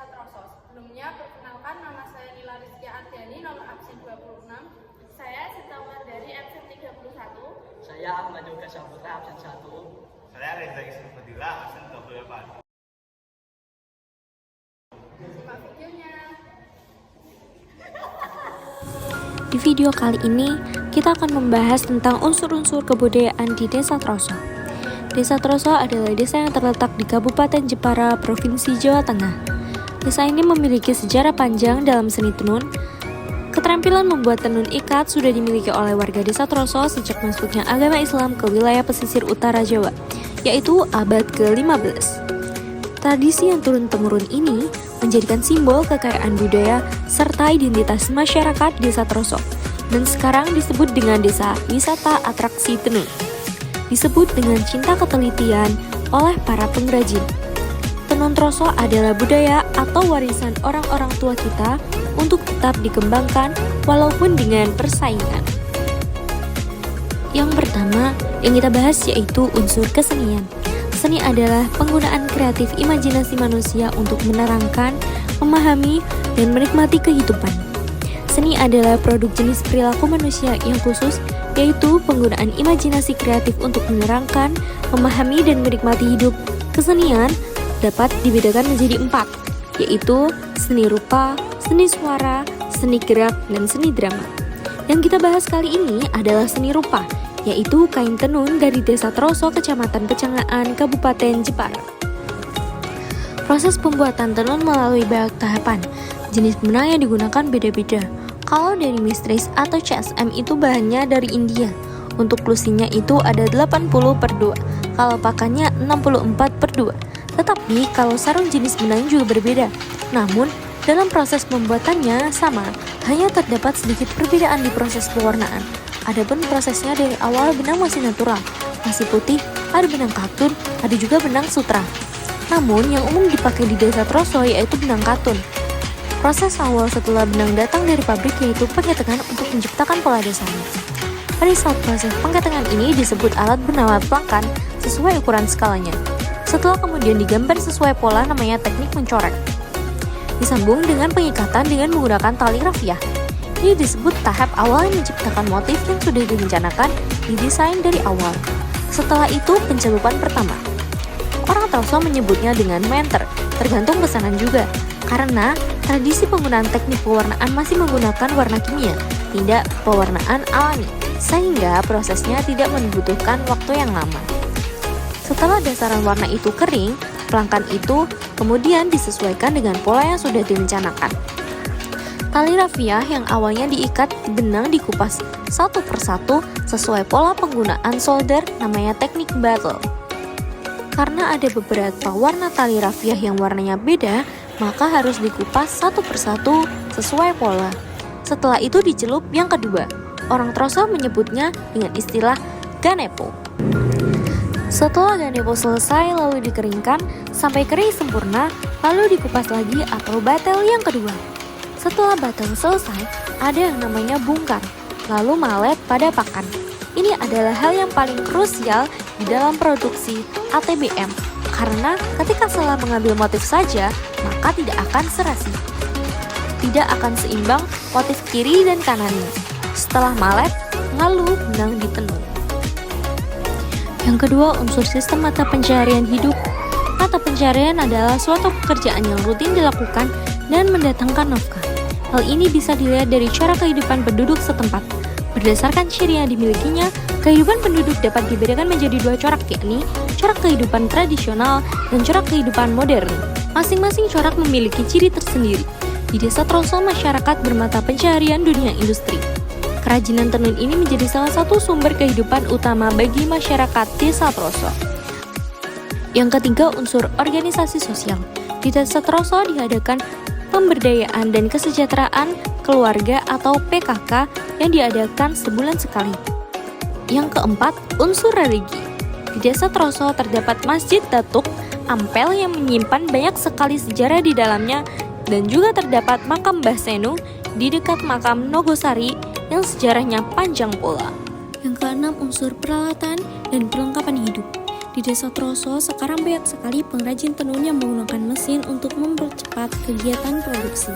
Desa Troso. Sebelumnya, perkenalkan nama saya Nila Rizky Ardiani, nomor absen 26. Saya Sita Wulandari, absen 31. Saya Ahmad Yoga Saputra, absen 1. Saya Reza Isri Fadila, absen 28. Simak videonya. Di video kali ini, kita akan membahas tentang unsur-unsur kebudayaan di Desa Troso. Desa Troso adalah desa yang terletak di Kabupaten Jepara, Provinsi Jawa Tengah. Desa ini memiliki sejarah panjang dalam seni tenun. Keterampilan membuat tenun ikat sudah dimiliki oleh warga Desa Troso sejak masuknya agama Islam ke wilayah pesisir utara Jawa, yaitu abad ke-15. Tradisi yang turun-temurun ini menjadikan simbol kekayaan budaya serta identitas masyarakat Desa Troso, dan sekarang disebut dengan Desa Wisata Atraksi Tenun. Disebut dengan cinta ketelitian oleh para pengrajin. Tenun Troso adalah budaya atau warisan orang-orang tua kita untuk tetap dikembangkan walaupun dengan persaingan. Yang pertama yang kita bahas yaitu unsur kesenian. Seni adalah penggunaan kreatif imajinasi manusia untuk menerangkan, memahami, dan menikmati kehidupan. Seni adalah produk jenis perilaku manusia yang khusus, yaitu penggunaan imajinasi kreatif untuk menerangkan, memahami, dan menikmati hidup. Kesenian dapat dibedakan menjadi 4, yaitu seni rupa, seni suara, seni gerak, dan seni drama. Yang kita bahas kali ini adalah seni rupa, yaitu kain tenun dari Desa Troso, Kecamatan Pecangaan, Kabupaten Jepara. Proses pembuatan tenun melalui banyak tahapan. Jenis benang yang digunakan beda-beda. Kalau dari mistris atau CSM itu bahannya dari India. Untuk lusinya itu ada 80/2, kalau pakannya 64/2. Tetapi kalau sarung jenis benang juga berbeda. Namun dalam proses pembuatannya sama, hanya terdapat sedikit perbedaan di proses pewarnaan. Adapun prosesnya dari awal benang masih natural, masih putih, ada benang katun, ada juga benang sutra. Namun yang umum dipakai di Desa Troso yaitu benang katun. Proses awal setelah benang datang dari pabrik yaitu pengetengan untuk menciptakan pola dasarnya. Pada saat proses pengetengan ini disebut alat bernama pelangkan sesuai ukuran skalanya. Setelah kemudian digambar sesuai pola namanya teknik mencorek. Disambung dengan pengikatan dengan menggunakan tali rafiah. Ini disebut tahap awal menciptakan motif yang sudah direncanakan didesain dari awal. Setelah itu pencelupan pertama. Orang Troso menyebutnya dengan menter, tergantung pesanan juga. Karena tradisi penggunaan teknik pewarnaan masih menggunakan warna kimia, tidak pewarnaan alami, sehingga prosesnya tidak membutuhkan waktu yang lama. Setelah dasaran warna itu kering, pelangkan itu kemudian disesuaikan dengan pola yang sudah direncanakan. Tali rafiah yang awalnya diikat di benang dikupas satu persatu sesuai pola penggunaan solder namanya teknik battle. Karena ada beberapa warna tali rafiah yang warnanya beda, maka harus dikupas satu persatu sesuai pola. Setelah itu dicelup yang kedua. Orang Troso menyebutnya dengan istilah ganepo. Setelah ganepo selesai lalu dikeringkan sampai kering sempurna, lalu dikupas lagi atau batel yang kedua. Setelah batel selesai, ada yang namanya bungkar, lalu malet pada pakan. Ini adalah hal yang paling krusial di dalam produksi ATBM, karena ketika salah mengambil motif saja, maka tidak akan serasi. Tidak akan seimbang motif kiri dan kanannya. Setelah malet, lalu benang ditenun. Yang kedua, unsur sistem mata pencaharian hidup. Mata pencaharian adalah suatu pekerjaan yang rutin dilakukan dan mendatangkan nafkah. Hal ini bisa dilihat dari cara kehidupan penduduk setempat. Berdasarkan ciri yang dimilikinya, kehidupan penduduk dapat dibedakan menjadi 2 corak, yakni corak kehidupan tradisional dan corak kehidupan modern. Masing-masing corak memiliki ciri tersendiri. Di Desa Troso, masyarakat bermata pencaharian dunia industri. Kerajinan tenun ini menjadi salah satu sumber kehidupan utama bagi masyarakat Desa Troso. Yang ketiga, unsur organisasi sosial. Di Desa Troso diadakan pemberdayaan dan kesejahteraan keluarga atau PKK yang diadakan sebulan sekali. Yang keempat, unsur religi. Di Desa Troso terdapat Masjid Datuk Ampel yang menyimpan banyak sekali sejarah di dalamnya, dan juga terdapat makam Mbah Senu di dekat makam Nogosari yang sejarahnya panjang pula. Yang keenam, unsur peralatan dan perlengkapan hidup. Di Di Desa Troso, sekarang banyak sekali pengrajin tenun yang menggunakan mesin untuk mempercepat kegiatan produksi.